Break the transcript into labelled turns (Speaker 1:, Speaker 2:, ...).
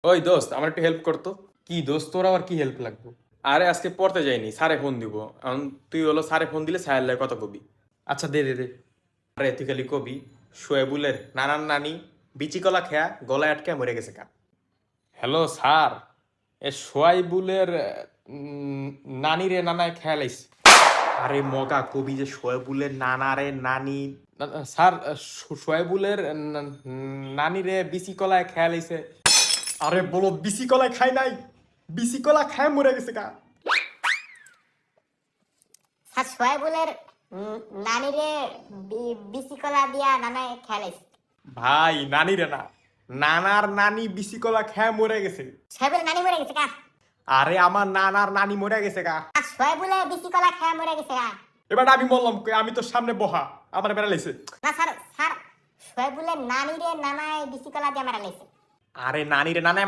Speaker 1: ওই দোস্ত আমার একটু হেল্প করতো। কি দোস্ত, তোর আবার কি হেল্প লাগবে? আরে আজকে পড়তে যাইনি, স্যারে ফোন দিব। এখন তুই হলো স্যারে ফোন দিলে স্যার লাগে কত কবি। আচ্ছা দে দে দে। আরে তুই খালি কবি শোয়েবুলের নানার নানি বিচি কলা খেয়া গলায় আটকে মরে গেছে কা। হ্যালো স্যার, এ শোয়াইবুলের নানি রে নানায় খেয়াল আইছে। আরে মগা কবি যে শোয়েবুলের নানারে নানি। স্যার, শোয়েবুলের নানি রে বিচি কলায় খেয়াল আইছে। আরে বলো বিসি কলা খাই নাই, বিসি কলা খায় মরে গেছে কা।
Speaker 2: স্যার সোহেবুলের নানিরে বিসি কলা দিয়া নানায় খেলাইছে।
Speaker 1: ভাই নানি রে না, নানার নানি বিসি কলা খায় মরে গেছে।
Speaker 2: সোহেবুলের নানি মরে গেছে কা।
Speaker 1: আরে আমার নানার নানি মরে গেছে কা।
Speaker 2: আর সোহেবুলের বিসি কলা খেয়ে মরে গেছে কা।
Speaker 1: এবার আমি বললাম কই, আমি তো সামনে বহা, আমার বেড়া লাইছে।
Speaker 2: না স্যার, সোহেবুলের নানিরে নানায় বিসি কলা দিয়া মারা লাইছে।
Speaker 1: আরে নানি রে নানায়